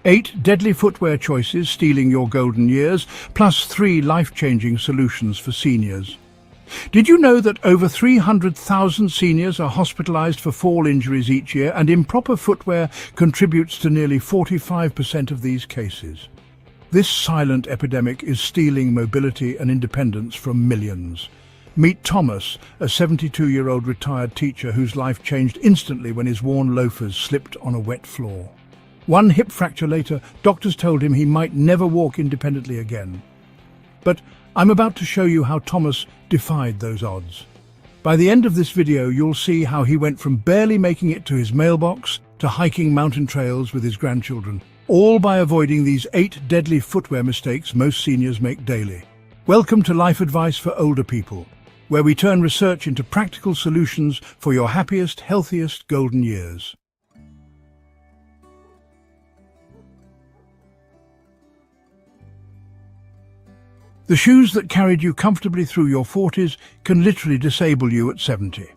8 deadly footwear choices stealing your golden years, plus 3 life-changing solutions for seniors. Did you know that over 300,000 seniors are hospitalized for fall injuries each year, and improper footwear contributes to nearly 45% of these cases? This silent epidemic is stealing mobility and independence from millions. Meet Thomas, a 72-year-old retired teacher whose life changed instantly when his worn loafers slipped on a wet floor. One hip fracture later, doctors told him he might never walk independently again. But I'm about to show you how Thomas defied those odds. By the end of this video, you'll see how he went from barely making it to his mailbox to hiking mountain trails with his grandchildren, all by avoiding these 8 deadly footwear mistakes most seniors make daily. Welcome to Life Advice for Older People, where we turn research into practical solutions for your happiest, healthiest golden years. The shoes that carried you comfortably through your 40s can literally disable you at 70.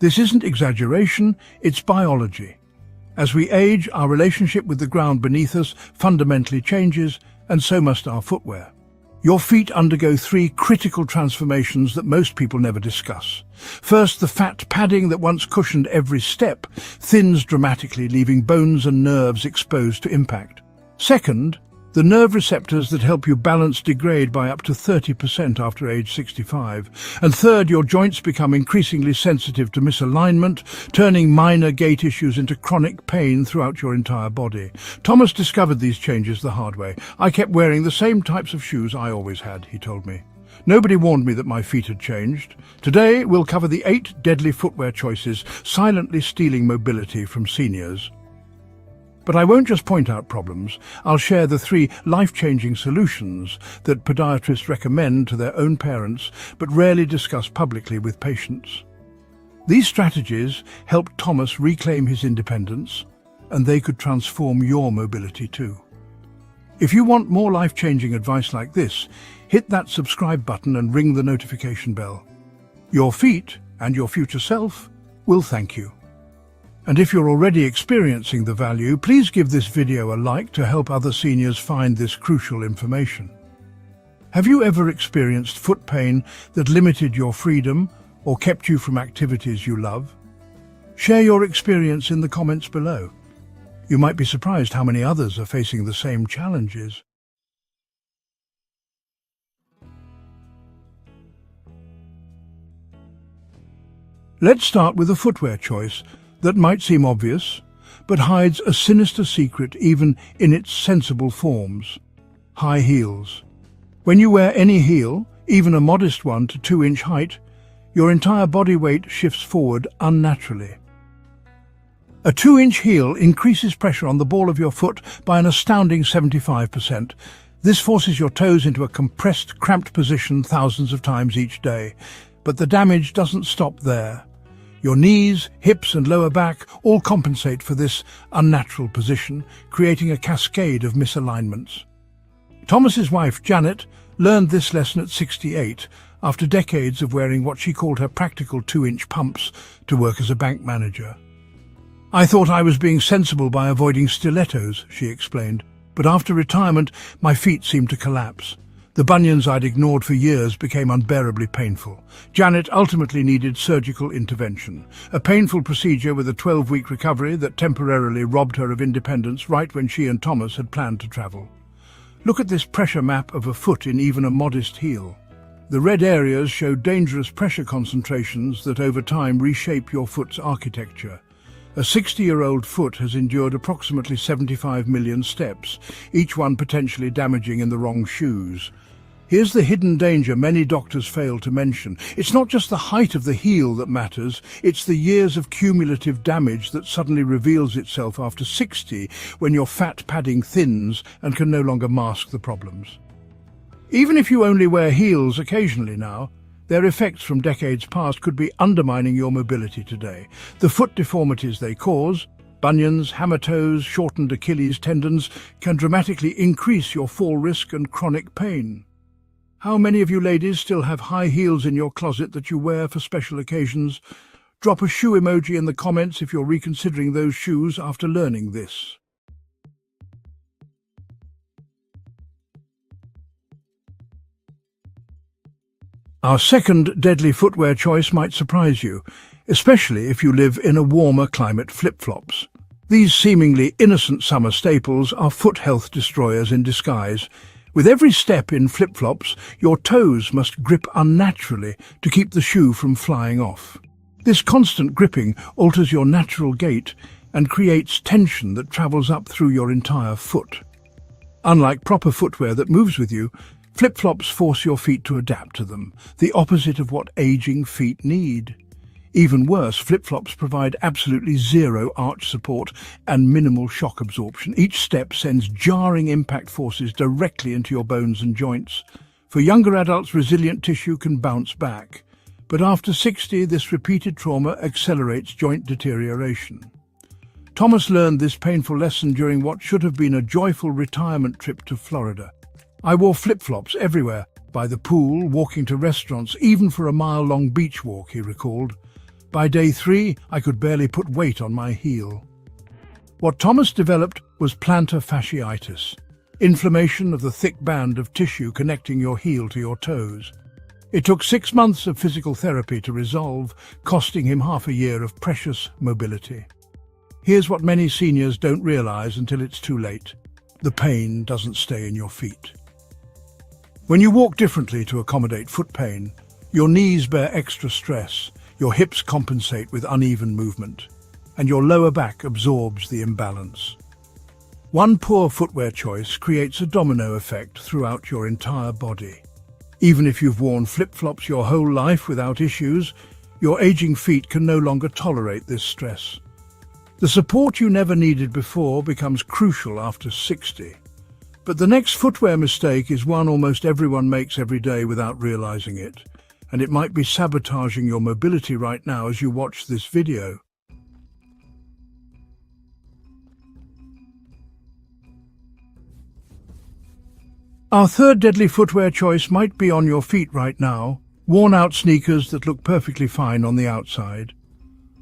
This isn't exaggeration, it's biology. As we age, our relationship with the ground beneath us fundamentally changes, and so must our footwear. Your feet undergo 3 critical transformations that most people never discuss. First, the fat padding that once cushioned every step thins dramatically, leaving bones and nerves exposed to impact. Second, the nerve receptors that help you balance degrade by up to 30% after age 65. And third, your joints become increasingly sensitive to misalignment, turning minor gait issues into chronic pain throughout your entire body. Thomas discovered these changes the hard way. "I kept wearing the same types of shoes I always had," he told me. "Nobody warned me that my feet had changed." Today, we'll cover the 8 deadly footwear choices silently stealing mobility from seniors. But I won't just point out problems, I'll share the 3 life-changing solutions that podiatrists recommend to their own parents but rarely discuss publicly with patients. These strategies helped Thomas reclaim his independence, and they could transform your mobility too. If you want more life-changing advice like this, hit that subscribe button and ring the notification bell. Your feet and your future self will thank you. And if you're already experiencing the value, please give this video a like to help other seniors find this crucial information. Have you ever experienced foot pain that limited your freedom or kept you from activities you love? Share your experience in the comments below. You might be surprised how many others are facing the same challenges. Let's start with a footwear choice that might seem obvious, but hides a sinister secret even in its sensible forms: high heels. When you wear any heel, even a modest one to 2-inch height, your entire body weight shifts forward unnaturally. A 2-inch heel increases pressure on the ball of your foot by an astounding 75%. This forces your toes into a compressed, cramped position thousands of times each day. But the damage doesn't stop there. Your knees, hips and lower back all compensate for this unnatural position, creating a cascade of misalignments. Thomas's wife, Janet, learned this lesson at 68, after decades of wearing what she called her practical 2-inch pumps to work as a bank manager. "I thought I was being sensible by avoiding stilettos," she explained, "but after retirement, my feet seemed to collapse. The bunions I'd ignored for years became unbearably painful." Janet ultimately needed surgical intervention, a painful procedure with a 12-week recovery that temporarily robbed her of independence right when she and Thomas had planned to travel. Look at this pressure map of a foot in even a modest heel. The red areas show dangerous pressure concentrations that over time reshape your foot's architecture. A 60-year-old foot has endured approximately 75 million steps, each one potentially damaging in the wrong shoes. Here's the hidden danger many doctors fail to mention. It's not just the height of the heel that matters, it's the years of cumulative damage that suddenly reveals itself after 60, when your fat padding thins and can no longer mask the problems. Even if you only wear heels occasionally now, their effects from decades past could be undermining your mobility today. The foot deformities they cause, bunions, hammer toes, shortened Achilles tendons, can dramatically increase your fall risk and chronic pain. How many of you ladies still have high heels in your closet that you wear for special occasions? Drop a shoe emoji in the comments if you're reconsidering those shoes after learning this. Our second deadly footwear choice might surprise you, especially if you live in a warmer climate. Flip-flops. These seemingly innocent summer staples are foot health destroyers in disguise. With every step in flip-flops, your toes must grip unnaturally to keep the shoe from flying off. This constant gripping alters your natural gait and creates tension that travels up through your entire foot. Unlike proper footwear that moves with you, flip-flops force your feet to adapt to them, the opposite of what aging feet need. Even worse, flip-flops provide absolutely zero arch support and minimal shock absorption. Each step sends jarring impact forces directly into your bones and joints. For younger adults, resilient tissue can bounce back. But after 60, this repeated trauma accelerates joint deterioration. Thomas learned this painful lesson during what should have been a joyful retirement trip to Florida. I wore flip-flops everywhere, by the pool, walking to restaurants, even for a mile-long beach walk, he recalled. By day 3, I could barely put weight on my heel. What Thomas developed was plantar fasciitis, inflammation of the thick band of tissue connecting your heel to your toes. It took 6 months of physical therapy to resolve, costing him half a year of precious mobility. Here's what many seniors don't realize until it's too late. The pain doesn't stay in your feet. When you walk differently to accommodate foot pain, your knees bear extra stress, your hips compensate with uneven movement, and your lower back absorbs the imbalance. One poor footwear choice creates a domino effect throughout your entire body. Even if you've worn flip-flops your whole life without issues, your aging feet can no longer tolerate this stress. The support you never needed before becomes crucial after 60. But the next footwear mistake is one almost everyone makes every day without realizing it, and it might be sabotaging your mobility right now as you watch this video. Our third deadly footwear choice might be on your feet right now, worn-out sneakers that look perfectly fine on the outside.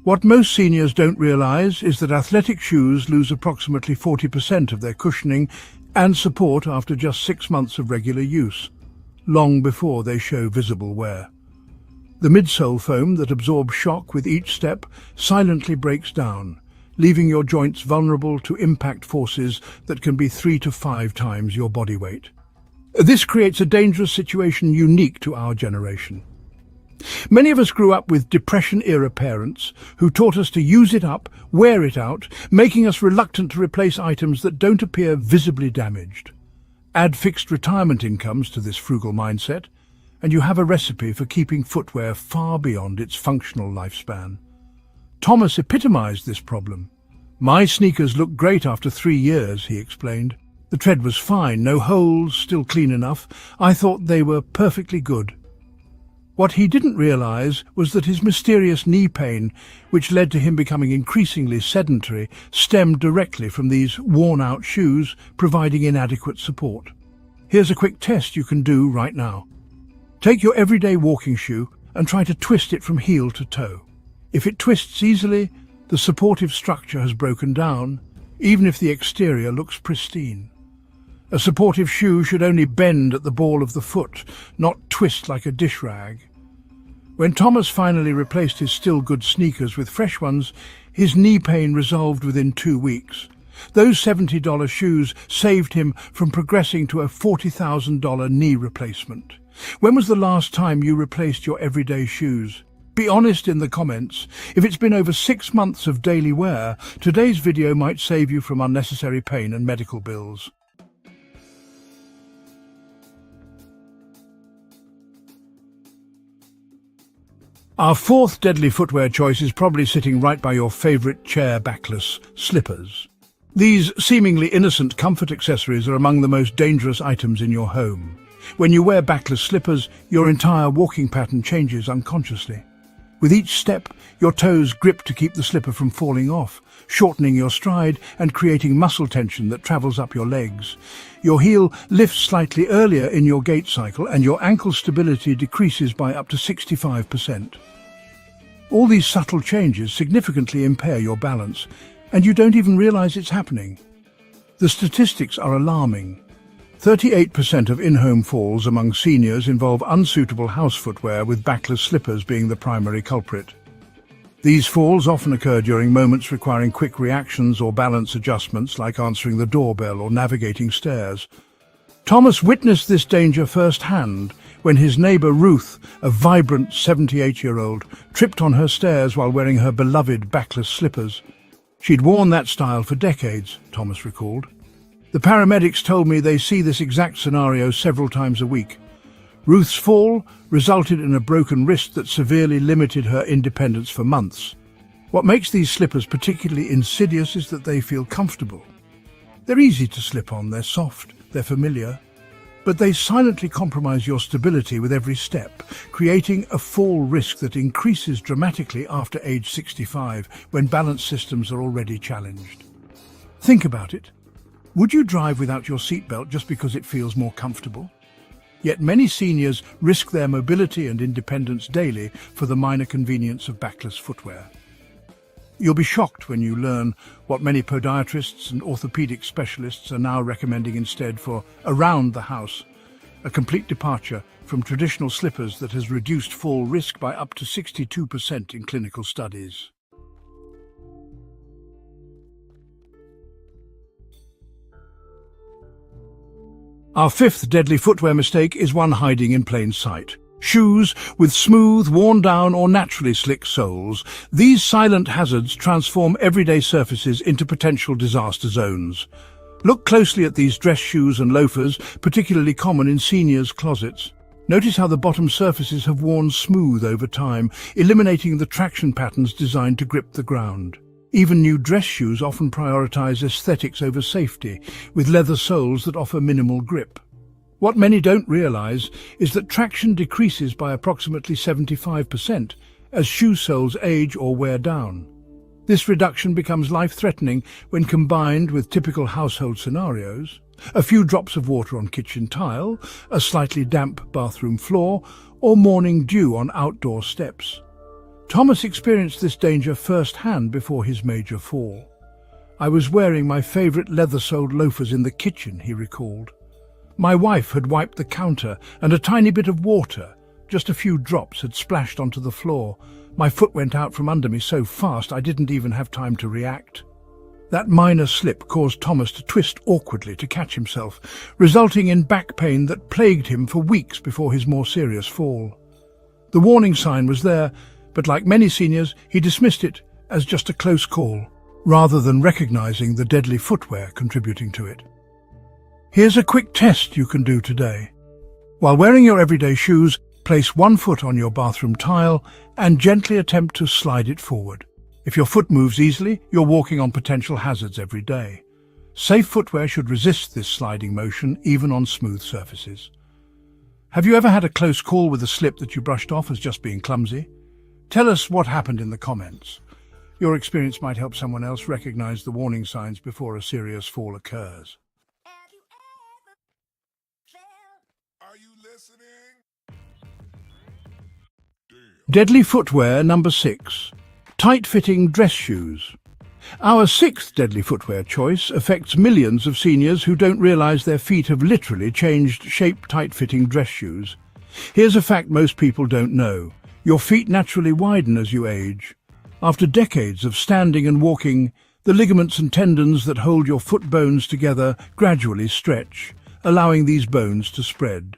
What most seniors don't realize is that athletic shoes lose approximately 40% of their cushioning and support after just 6 months of regular use, long before they show visible wear. The midsole foam that absorbs shock with each step silently breaks down, leaving your joints vulnerable to impact forces that can be 3 to 5 times your body weight. This creates a dangerous situation unique to our generation. Many of us grew up with Depression-era parents who taught us to use it up, wear it out, making us reluctant to replace items that don't appear visibly damaged. Add fixed retirement incomes to this frugal mindset, and you have a recipe for keeping footwear far beyond its functional lifespan. Thomas epitomized this problem. "My sneakers look great after 3 years," he explained. "The tread was fine, no holes, still clean enough. I thought they were perfectly good." What he didn't realize was that his mysterious knee pain, which led to him becoming increasingly sedentary, stemmed directly from these worn-out shoes providing inadequate support. Here's a quick test you can do right now. Take your everyday walking shoe and try to twist it from heel to toe. If it twists easily, the supportive structure has broken down, even if the exterior looks pristine. A supportive shoe should only bend at the ball of the foot, not twist like a dish rag. When Thomas finally replaced his still good sneakers with fresh ones, his knee pain resolved within 2 weeks. Those $70 shoes saved him from progressing to a $40,000 knee replacement. When was the last time you replaced your everyday shoes? Be honest in the comments. If it's been over 6 months of daily wear, today's video might save you from unnecessary pain and medical bills. Our fourth deadly footwear choice is probably sitting right by your favorite chair backless slippers. These seemingly innocent comfort accessories are among the most dangerous items in your home. When you wear backless slippers, your entire walking pattern changes unconsciously. With each step, your toes grip to keep the slipper from falling off, shortening your stride and creating muscle tension that travels up your legs. Your heel lifts slightly earlier in your gait cycle and your ankle stability decreases by up to 65%. All these subtle changes significantly impair your balance, and you don't even realize it's happening. The statistics are alarming. 38% of in-home falls among seniors involve unsuitable house footwear, with backless slippers being the primary culprit. These falls often occur during moments requiring quick reactions or balance adjustments, like answering the doorbell or navigating stairs. Thomas witnessed this danger firsthand when his neighbour Ruth, a vibrant 78-year-old, tripped on her stairs while wearing her beloved backless slippers. She'd worn that style for decades, Thomas recalled. The paramedics told me they see this exact scenario several times a week. Ruth's fall resulted in a broken wrist that severely limited her independence for months. What makes these slippers particularly insidious is that they feel comfortable. They're easy to slip on, they're soft, they're familiar, but they silently compromise your stability with every step, creating a fall risk that increases dramatically after age 65, when balance systems are already challenged. Think about it. Would you drive without your seatbelt just because it feels more comfortable? Yet many seniors risk their mobility and independence daily for the minor convenience of backless footwear. You'll be shocked when you learn what many podiatrists and orthopedic specialists are now recommending instead for around the house, a complete departure from traditional slippers that has reduced fall risk by up to 62% in clinical studies. Our fifth deadly footwear mistake is one hiding in plain sight. Shoes with smooth, worn-down or naturally slick soles. These silent hazards transform everyday surfaces into potential disaster zones. Look closely at these dress shoes and loafers, particularly common in seniors' closets. Notice how the bottom surfaces have worn smooth over time, eliminating the traction patterns designed to grip the ground. Even new dress shoes often prioritize aesthetics over safety, with leather soles that offer minimal grip. What many don't realize is that traction decreases by approximately 75% as shoe soles age or wear down. This reduction becomes life-threatening when combined with typical household scenarios: a few drops of water on kitchen tile, a slightly damp bathroom floor, or morning dew on outdoor steps. Thomas experienced this danger firsthand before his major fall. "I was wearing my favorite leather-soled loafers in the kitchen," he recalled. "My wife had wiped the counter and a tiny bit of water, just a few drops, had splashed onto the floor. My foot went out from under me so fast I didn't even have time to react." That minor slip caused Thomas to twist awkwardly to catch himself, resulting in back pain that plagued him for weeks before his more serious fall. The warning sign was there, but like many seniors, he dismissed it as just a close call, rather than recognizing the deadly footwear contributing to it. Here's a quick test you can do today. While wearing your everyday shoes, place one foot on your bathroom tile and gently attempt to slide it forward. If your foot moves easily, you're walking on potential hazards every day. Safe footwear should resist this sliding motion, even on smooth surfaces. Have you ever had a close call with a slip that you brushed off as just being clumsy? Tell us what happened in the comments. Your experience might help someone else recognize the warning signs before a serious fall occurs. Are you listening? Deadly footwear number 6. Tight-fitting dress shoes. Our sixth deadly footwear choice affects millions of seniors who don't realize their feet have literally changed shape. Tight-fitting dress shoes. Here's a fact most people don't know. Your feet naturally widen as you age. After decades of standing and walking, the ligaments and tendons that hold your foot bones together gradually stretch, allowing these bones to spread.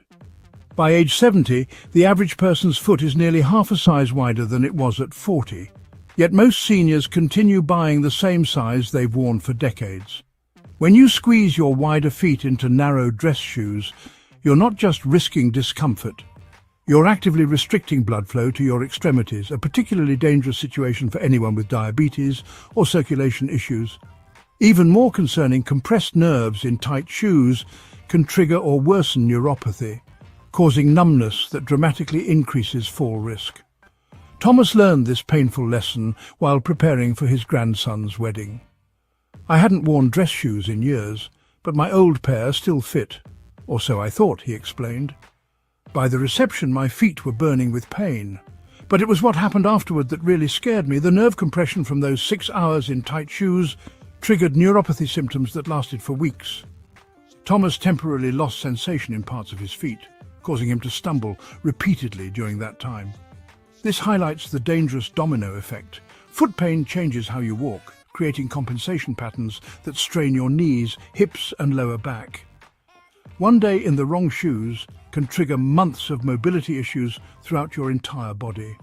By age 70, the average person's foot is nearly half a size wider than it was at 40. Yet most seniors continue buying the same size they've worn for decades. When you squeeze your wider feet into narrow dress shoes, you're not just risking discomfort. You're actively restricting blood flow to your extremities, a particularly dangerous situation for anyone with diabetes or circulation issues. Even more concerning, compressed nerves in tight shoes can trigger or worsen neuropathy, causing numbness that dramatically increases fall risk. Thomas learned this painful lesson while preparing for his grandson's wedding. "I hadn't worn dress shoes in years, but my old pair still fit, or so I thought," he explained. "By the reception, my feet were burning with pain. But it was what happened afterward that really scared me. The nerve compression from those 6 hours in tight shoes triggered neuropathy symptoms that lasted for weeks." Thomas temporarily lost sensation in parts of his feet, causing him to stumble repeatedly during that time. This highlights the dangerous domino effect. Foot pain changes how you walk, creating compensation patterns that strain your knees, hips and lower back. One day in the wrong shoes can trigger months of mobility issues throughout your entire body.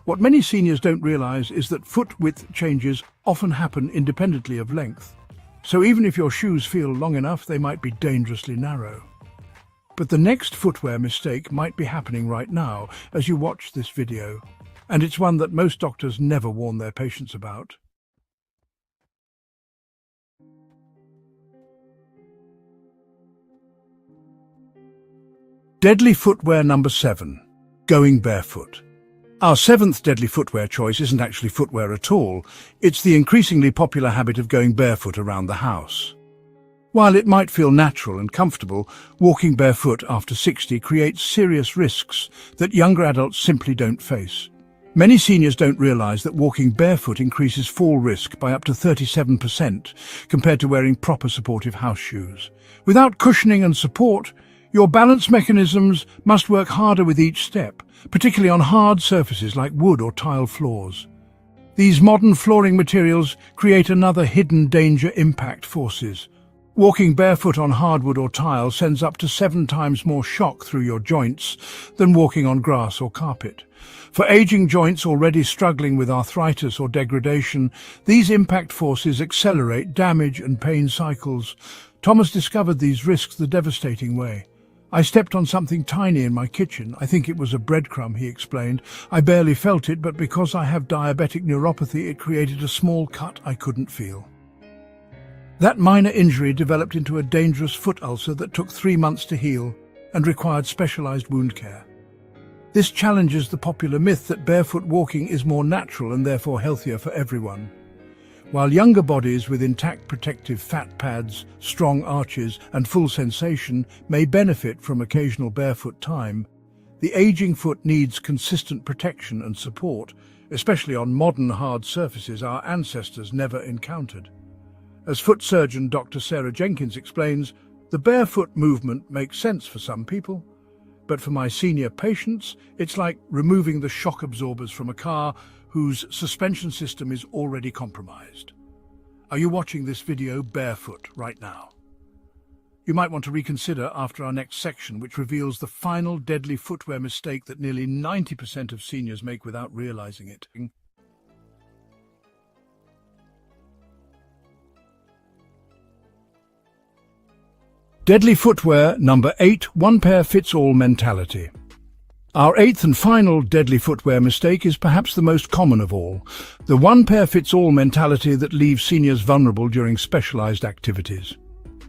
What many seniors don't realize is that foot width changes often happen independently of length. So even if your shoes feel long enough, they might be dangerously narrow. But the next footwear mistake might be happening right now as you watch this video, and it's one that most doctors never warn their patients about. Deadly footwear number 7, going barefoot. Our 7th deadly footwear choice isn't actually footwear at all. It's the increasingly popular habit of going barefoot around the house. While it might feel natural and comfortable, walking barefoot after 60 creates serious risks that younger adults simply don't face. Many seniors don't realize that walking barefoot increases fall risk by up to 37% compared to wearing proper supportive house shoes. Without cushioning and support, your balance mechanisms must work harder with each step, particularly on hard surfaces like wood or tile floors. These modern flooring materials create another hidden danger: impact forces. Walking barefoot on hardwood or tile sends up to 7 times more shock through your joints than walking on grass or carpet. For aging joints already struggling with arthritis or degradation, these impact forces accelerate damage and pain cycles. Thomas discovered these risks the devastating way. "I stepped on something tiny in my kitchen. I think it was a breadcrumb," he explained. "I barely felt it, but because I have diabetic neuropathy, it created a small cut I couldn't feel." That minor injury developed into a dangerous foot ulcer that took 3 months to heal and required specialized wound care. This challenges the popular myth that barefoot walking is more natural and therefore healthier for everyone. While younger bodies with intact protective fat pads, strong arches and full sensation may benefit from occasional barefoot time, the aging foot needs consistent protection and support, especially on modern hard surfaces our ancestors never encountered. As foot surgeon Dr. Sarah Jenkins explains, the barefoot movement makes sense for some people, but for my senior patients, it's like removing the shock absorbers from a car whose suspension system is already compromised. Are you watching this video barefoot right now? You might want to reconsider after our next section, which reveals the final deadly footwear mistake that nearly 90% of seniors make without realizing it. Deadly footwear number 8, one-pair-fits-all mentality. Our 8th and final deadly footwear mistake is perhaps the most common of all, the one-pair-fits-all mentality that leaves seniors vulnerable during specialized activities.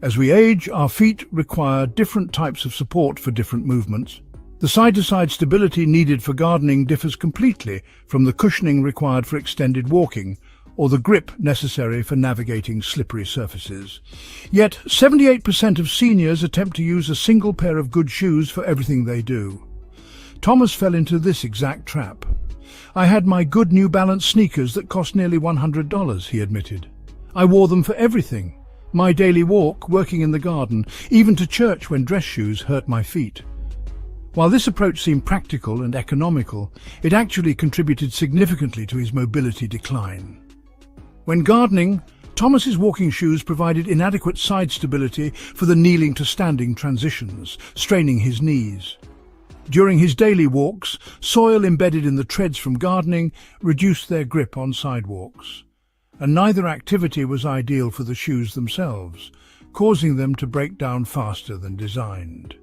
As we age, our feet require different types of support for different movements. The side-to-side stability needed for gardening differs completely from the cushioning required for extended walking, or the grip necessary for navigating slippery surfaces. Yet, 78% of seniors attempt to use a single pair of good shoes for everything they do. Thomas fell into this exact trap. "I had my good New Balance sneakers that cost nearly $100, he admitted. "I wore them for everything. My daily walk, working in the garden, even to church when dress shoes hurt my feet." While this approach seemed practical and economical, it actually contributed significantly to his mobility decline. When gardening, Thomas's walking shoes provided inadequate side stability for the kneeling to standing transitions, straining his knees. During his daily walks, soil embedded in the treads from gardening reduced their grip on sidewalks, and neither activity was ideal for the shoes themselves, causing them to break down faster than designed.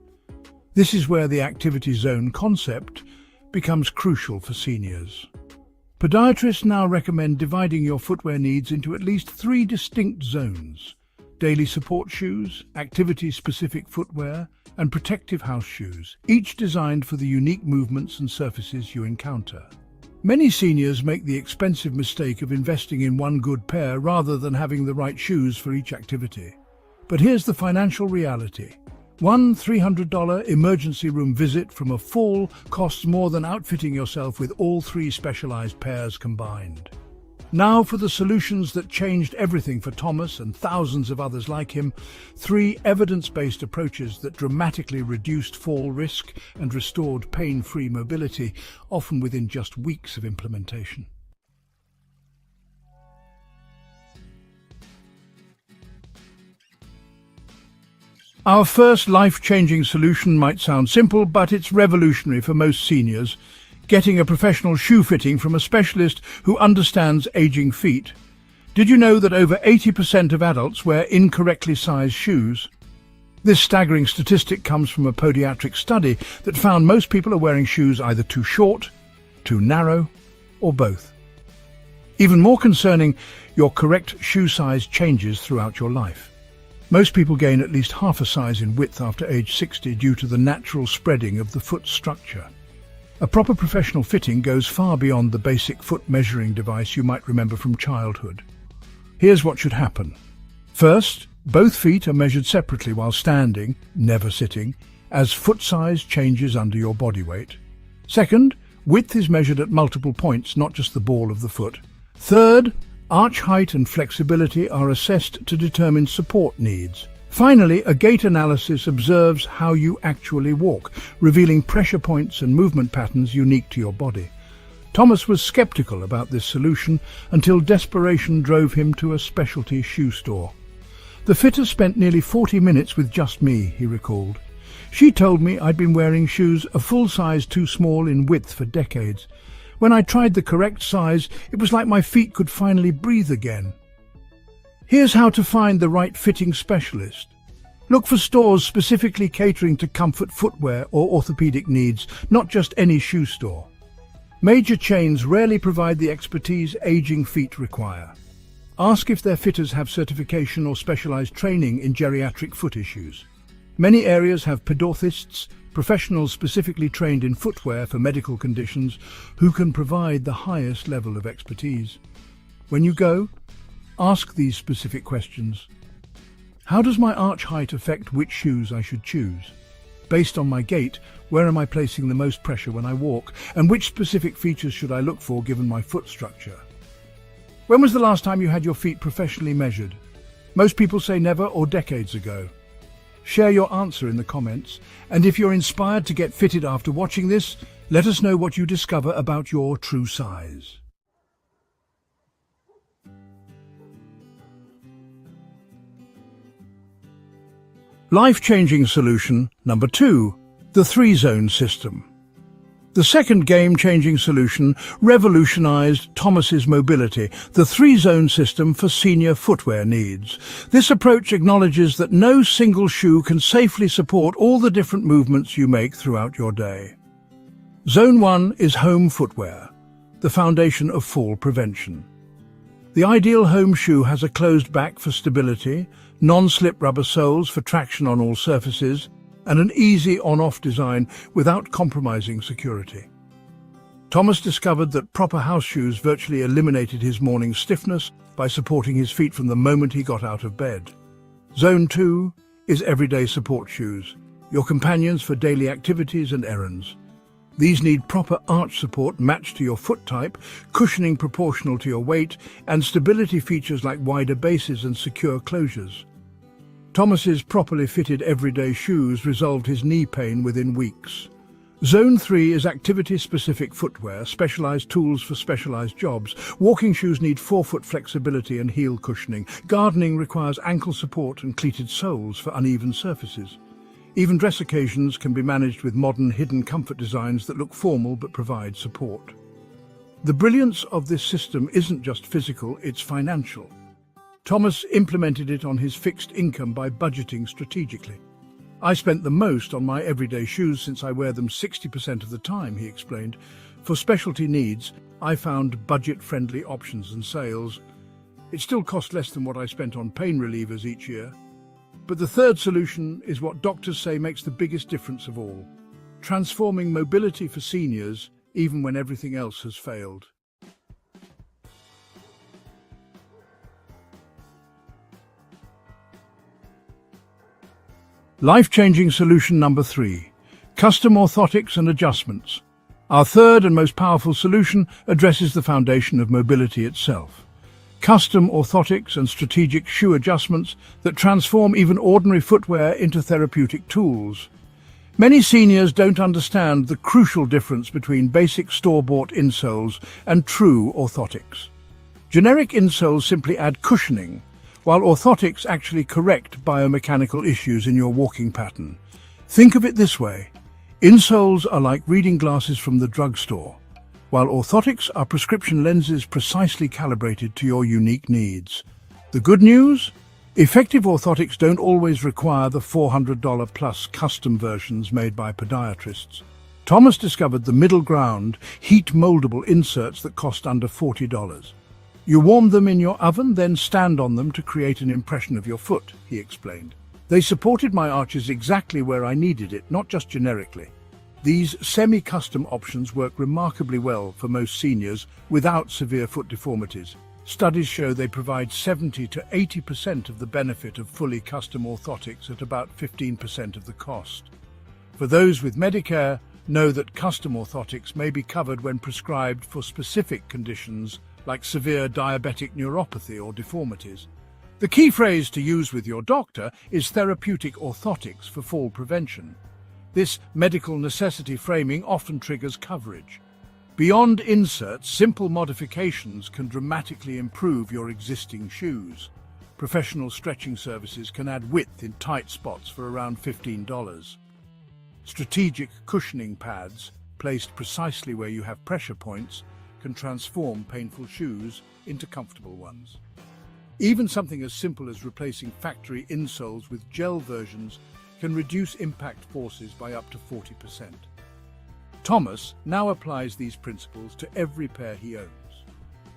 This is where the activity zone concept becomes crucial for seniors. Podiatrists now recommend dividing your footwear needs into at least 3 distinct zones: daily support shoes, activity-specific footwear, and protective house shoes, each designed for the unique movements and surfaces you encounter. Many seniors make the expensive mistake of investing in one good pair rather than having the right shoes for each activity. But here's the financial reality. One $300 emergency room visit from a fall costs more than outfitting yourself with all 3 specialized pairs combined. Now for the solutions that changed everything for Thomas and thousands of others like him. 3 evidence-based approaches that dramatically reduced fall risk and restored pain-free mobility, often within just weeks of implementation. Our first life-changing solution might sound simple, but it's revolutionary for most seniors: getting a professional shoe fitting from a specialist who understands aging feet. Did you know that over 80% of adults wear incorrectly sized shoes? This staggering statistic comes from a podiatric study that found most people are wearing shoes either too short, too narrow, or both. Even more concerning, your correct shoe size changes throughout your life. Most people gain at least half a size in width after age 60 due to the natural spreading of the foot structure. A proper professional fitting goes far beyond the basic foot measuring device you might remember from childhood. Here's what should happen. First, both feet are measured separately while standing, never sitting, as foot size changes under your body weight. Second, width is measured at multiple points, not just the ball of the foot. Third, arch height and flexibility are assessed to determine support needs. Finally, a gait analysis observes how you actually walk, revealing pressure points and movement patterns unique to your body. Thomas was skeptical about this solution until desperation drove him to a specialty shoe store. The fitter spent nearly 40 minutes with just me, he recalled. She told me I'd been wearing shoes a full size too small in width for decades. When I tried the correct size, it was like my feet could finally breathe again. Here's how to find the right fitting specialist. Look for stores specifically catering to comfort footwear or orthopedic needs, not just any shoe store. Major chains rarely provide the expertise aging feet require. Ask if their fitters have certification or specialized training in geriatric foot issues. Many areas have podorthists, professionals specifically trained in footwear for medical conditions, who can provide the highest level of expertise. When you go, ask these specific questions. How does my arch height affect which shoes I should choose? Based on my gait, where am I placing the most pressure when I walk? And which specific features should I look for given my foot structure? When was the last time you had your feet professionally measured? Most people say never or decades ago. Share your answer in the comments, and if you're inspired to get fitted after watching this, let us know what you discover about your true size. Life-changing solution number 2, the 3-zone system. The second game-changing solution revolutionized Thomas's mobility, the 3-zone system for senior footwear needs. This approach acknowledges that no single shoe can safely support all the different movements you make throughout your day. Zone 1 is home footwear, the foundation of fall prevention. The ideal home shoe has a closed back for stability, non-slip rubber soles for traction on all surfaces, and an easy on-off design without compromising security. Thomas discovered that proper house shoes virtually eliminated his morning stiffness by supporting his feet from the moment he got out of bed. Zone 2 is everyday support shoes, your companions for daily activities and errands. These need proper arch support matched to your foot type, cushioning proportional to your weight, and stability features like wider bases and secure closures. Thomas's properly fitted everyday shoes resolved his knee pain within weeks. Zone 3 is activity-specific footwear, specialized tools for specialized jobs. Walking shoes need forefoot flexibility and heel cushioning. Gardening requires ankle support and cleated soles for uneven surfaces. Even dress occasions can be managed with modern hidden comfort designs that look formal but provide support. The brilliance of this system isn't just physical, it's financial. Thomas implemented it on his fixed income by budgeting strategically. I spent the most on my everyday shoes since I wear them 60% of the time, he explained. For specialty needs, I found budget-friendly options and sales. It still cost less than what I spent on pain relievers each year. But the third solution is what doctors say makes the biggest difference of all: transforming mobility for seniors even when everything else has failed. Life-changing solution number 3, custom orthotics and adjustments. Our third and most powerful solution addresses the foundation of mobility itself. Custom orthotics and strategic shoe adjustments that transform even ordinary footwear into therapeutic tools. Many seniors don't understand the crucial difference between basic store-bought insoles and true orthotics. Generic insoles simply add cushioning, while orthotics actually correct biomechanical issues in your walking pattern. Think of it this way. Insoles are like reading glasses from the drugstore, while orthotics are prescription lenses precisely calibrated to your unique needs. The good news? Effective orthotics don't always require the $400 plus custom versions made by podiatrists. Thomas discovered the middle ground, heat-moldable inserts that cost under $40. You warm them in your oven, then stand on them to create an impression of your foot, he explained. They supported my arches exactly where I needed it, not just generically. These semi-custom options work remarkably well for most seniors without severe foot deformities. Studies show they provide 70 to 80% of the benefit of fully custom orthotics at about 15% of the cost. For those with Medicare, know that custom orthotics may be covered when prescribed for specific conditions like severe diabetic neuropathy or deformities. The key phrase to use with your doctor is therapeutic orthotics for fall prevention. This medical necessity framing often triggers coverage. Beyond inserts, simple modifications can dramatically improve your existing shoes. Professional stretching services can add width in tight spots for around $15. Strategic cushioning pads, placed precisely where you have pressure points, can transform painful shoes into comfortable ones. Even something as simple as replacing factory insoles with gel versions can reduce impact forces by up to 40%. Thomas now applies these principles to every pair he owns.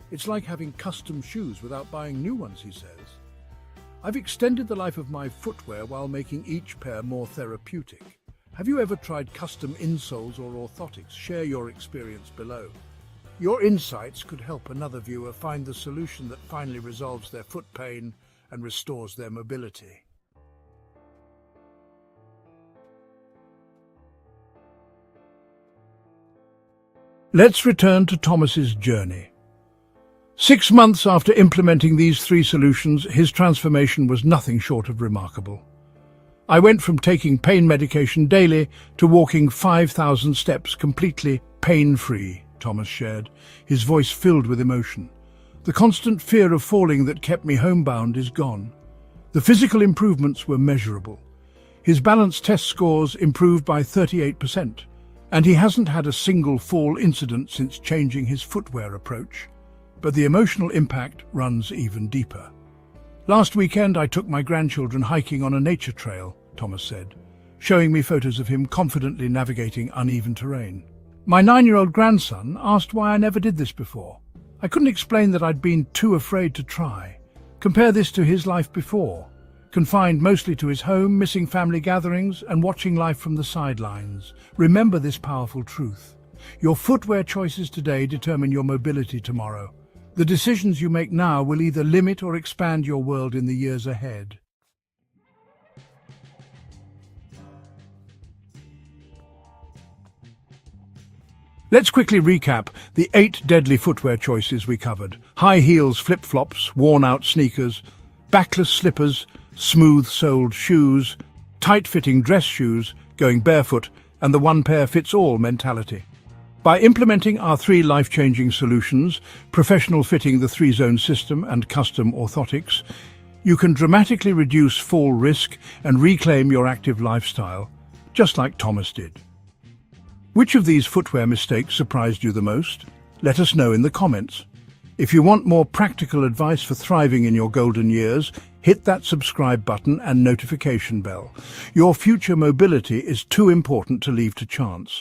It's like having custom shoes without buying new ones, he says. I've extended the life of my footwear while making each pair more therapeutic. Have you ever tried custom insoles or orthotics? Share your experience below. Your insights could help another viewer find the solution that finally resolves their foot pain and restores their mobility. Let's return to Thomas's journey. 6 months after implementing these 3 solutions, his transformation was nothing short of remarkable. I went from taking pain medication daily to walking 5,000 steps completely pain-free, Thomas shared, his voice filled with emotion. The constant fear of falling that kept me homebound is gone. The physical improvements were measurable. His balance test scores improved by 38%, and he hasn't had a single fall incident since changing his footwear approach. But the emotional impact runs even deeper. Last weekend, I took my grandchildren hiking on a nature trail, Thomas said, showing me photos of him confidently navigating uneven terrain. My 9-year-old grandson asked why I never did this before. I couldn't explain that I'd been too afraid to try. Compare this to his life before, confined mostly to his home, missing family gatherings, and watching life from the sidelines. Remember this powerful truth. Your footwear choices today determine your mobility tomorrow. The decisions you make now will either limit or expand your world in the years ahead. Let's quickly recap the 8 deadly footwear choices we covered. High heels, flip-flops, worn-out sneakers, backless slippers, smooth-soled shoes, tight-fitting dress shoes, going barefoot, and the one-pair-fits-all mentality. By implementing our 3 life-changing solutions, professional fitting, the 3-zone system, and custom orthotics, you can dramatically reduce fall risk and reclaim your active lifestyle, just like Thomas did. Which of these footwear mistakes surprised you the most? Let us know in the comments. If you want more practical advice for thriving in your golden years, hit that subscribe button and notification bell. Your future mobility is too important to leave to chance.